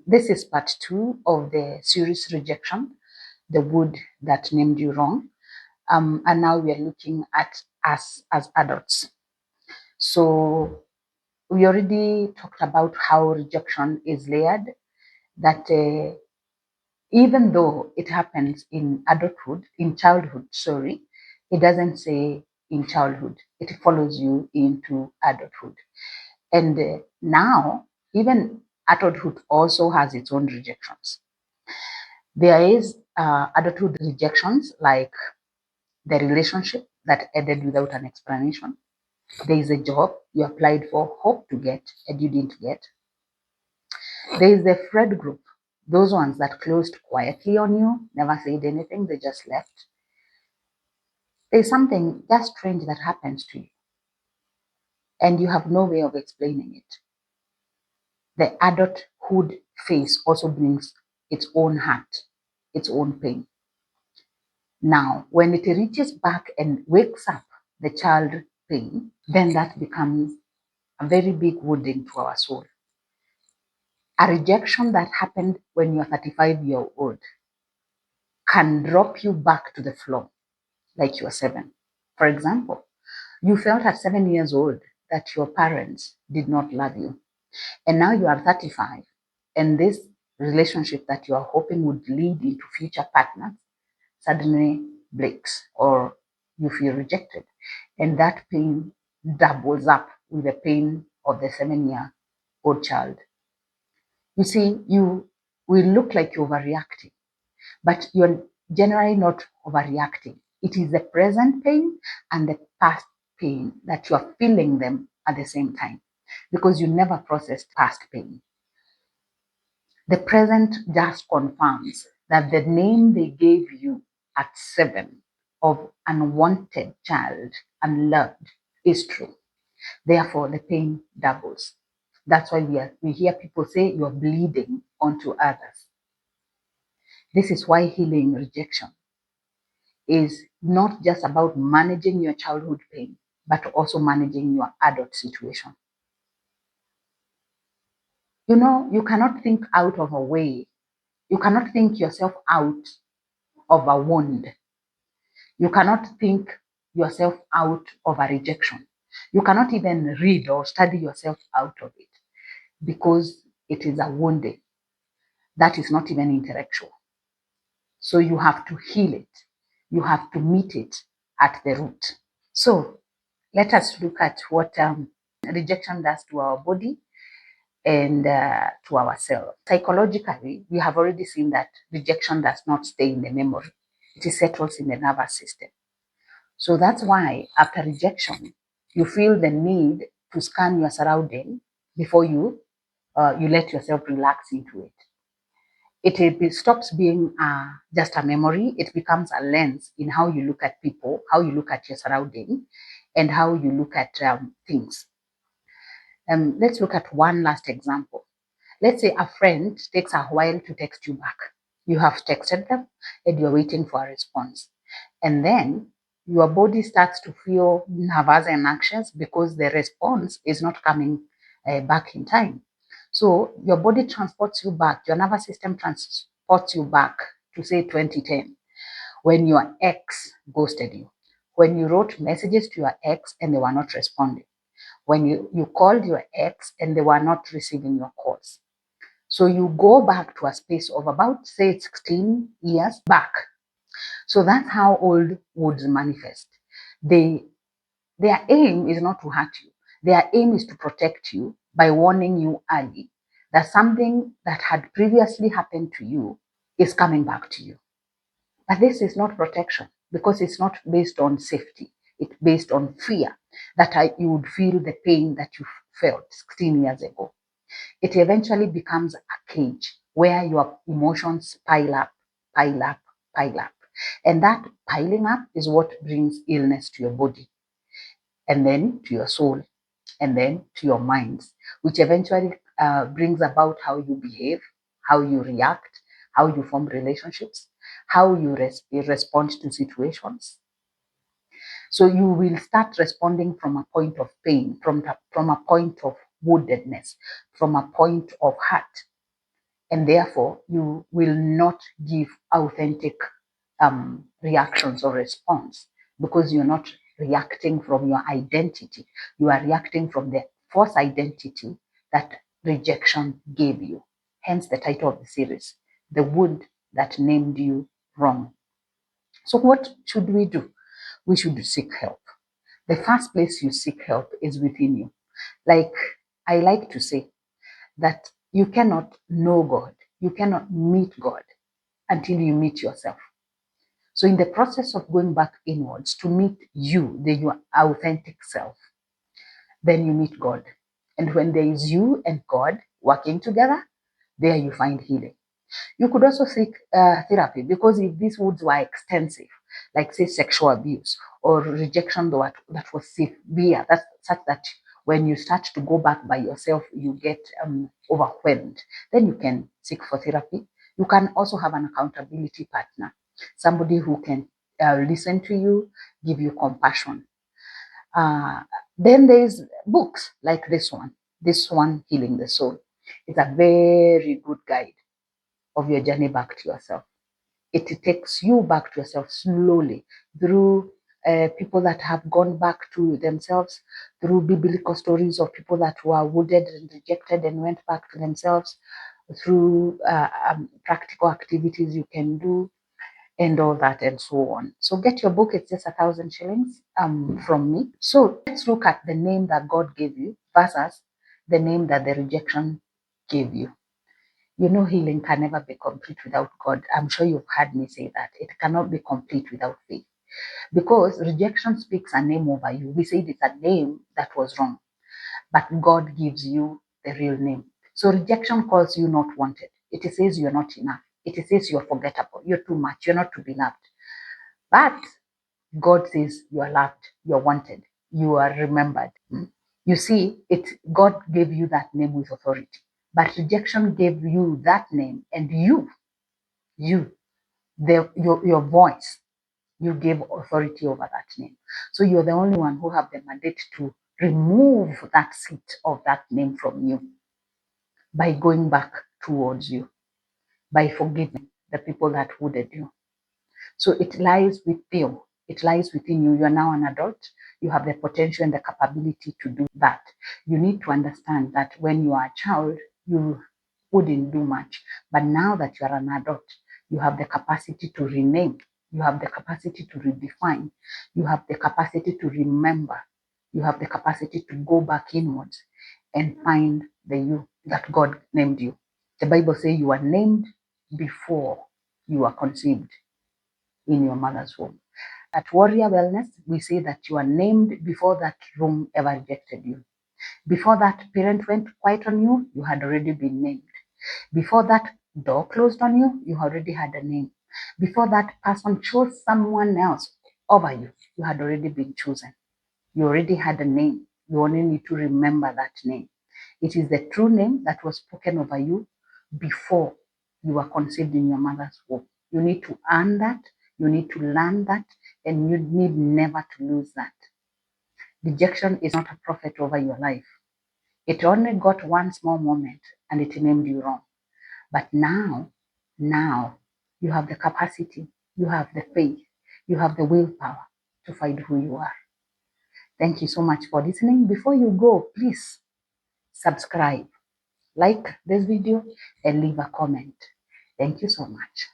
This is part 2 of the series Rejection, the wood that named you wrong. And now we are looking at us as adults. So we already talked about how rejection is layered, that even though it happens in childhood, it doesn't say in childhood, it follows you into adulthood. And now, even adulthood also has its own rejections. There is adulthood rejections, like the relationship that ended without an explanation. There is a job you applied for, hope to get, and you didn't get. There is the friend group, those ones that closed quietly on you, never said anything, they just left. There's something just strange that happens to you, and you have no way of explaining it. The adulthood phase also brings its own hurt, its own pain. Now, when it reaches back and wakes up the child pain, then that becomes a very big wounding to our soul. A rejection that happened when you're 35 years old can drop you back to the floor like you're 7. For example, you felt at 7 years old that your parents did not love you. And now you are 35, and this relationship that you are hoping would lead into future partners suddenly breaks, or you feel rejected. And that pain doubles up with the pain of the 7-year-old child. You see, you will look like you're overreacting, but you're generally not overreacting. It is the present pain and the past pain that you are feeling them at the same time, because you never processed past pain. The present just confirms that the name they gave you at 7 of unwanted child, unloved, is true. Therefore, the pain doubles. That's why we hear people say you're bleeding onto others. This is why healing rejection is not just about managing your childhood pain, but also managing your adult situation. You know, you cannot think out of a way. You cannot think yourself out of a wound. You cannot think yourself out of a rejection. You cannot even read or study yourself out of it, because it is a wounding that is not even intellectual. So you have to heal it. You have to meet it at the root. So let us look at what rejection does to our body and to ourselves. Psychologically, we have already seen that rejection does not stay in the memory. It settles in the nervous system. So that's why after rejection, you feel the need to scan your surrounding before you let yourself relax into it. It stops being just a memory. It becomes a lens in how you look at people, how you look at your surrounding, and how you look at things. Let's look at one last example. Let's say a friend takes a while to text you back. You have texted them and you're waiting for a response. And then your body starts to feel nervous and anxious because the response is not coming back in time. So your body transports you back, your nervous system transports you back to, say, 2010, when your ex ghosted you, when you wrote messages to your ex and they were not responding, when you called your ex and they were not receiving your calls. So you go back to a space of about, say, 16 years back. So that's how old wounds manifest. Their aim is not to hurt you. Their aim is to protect you by warning you early that something that had previously happened to you is coming back to you. But this is not protection, because it's not based on safety. It's based on fear that you would feel the pain that you felt 16 years ago. It eventually becomes a cage where your emotions pile up, pile up, pile up. And that piling up is what brings illness to your body, and then to your soul, and then to your minds, which eventually brings about how you behave, how you react, how you form relationships, how you respond to situations. So you will start responding from a point of pain, from a point of woundedness, from a point of hurt. and therefore you will not give authentic reactions or response, because you're not reacting from your identity. You are reacting from the false identity that rejection gave you. Hence the title of the series, The Wound That Named You Wrong. So what should we do? We should seek help. The first place you seek help is within you. Like I like to say that you cannot know God, you cannot meet God until you meet yourself. So in the process of going back inwards to meet you, your authentic self, then you meet God. And when there is you and God working together, there you find healing. You could also seek therapy, because if these wounds were extensive, like say sexual abuse or rejection that was severe, that's such that when you start to go back by yourself, you get overwhelmed, then you can seek for therapy. You can also have an accountability partner, somebody who can listen to you, give you compassion. Then there's books like this one, Healing the Soul. It's a very good guide of your journey back to yourself. It takes you back to yourself slowly through people that have gone back to themselves, through biblical stories of people that were wounded and rejected and went back to themselves, through practical activities you can do, and all that and so on. So get your book. It's just 1,000 shillings from me. So let's look at the name that God gave you versus the name that the rejection gave you. You know, healing can never be complete without God. I'm sure you've heard me say that. It cannot be complete without faith. Because rejection speaks a name over you. We say it's a name that was wrong, but God gives you the real name. So rejection calls you not wanted. It says you're not enough. It says you're forgettable. You're too much. You're not to be loved. But God says you are loved. You're wanted. You are remembered. You see, God gave you that name with authority. But rejection gave you that name, and your voice, you gave authority over that name. So you're the only one who have the mandate to remove that seat of that name from you by going back towards you, by forgiving the people that wounded you. So it lies with you. It lies within you. You are now an adult. You have the potential and the capability to do that. You need to understand that when you are a child, you wouldn't do much. But now that you are an adult, you have the capacity to rename. You have the capacity to redefine. You have the capacity to remember. You have the capacity to go back inwards and find the you that God named you. The Bible says you are named before you are conceived in your mother's womb. At Warrior Wellness, we say that you are named before that room ever rejected you. Before that parent went quiet on you, you had already been named. Before that door closed on you, you already had a name. Before that person chose someone else over you, you had already been chosen. You already had a name. You only need to remember that name. It is the true name that was spoken over you before you were conceived in your mother's womb. You need to earn that. You need to learn that. And you need never to lose that. Rejection is not a prophet over your life. It only got one small moment and it named you wrong. But now, you have the capacity, you have the faith, you have the willpower to find who you are. Thank you so much for listening. Before you go, please subscribe, like this video, and leave a comment. Thank you so much.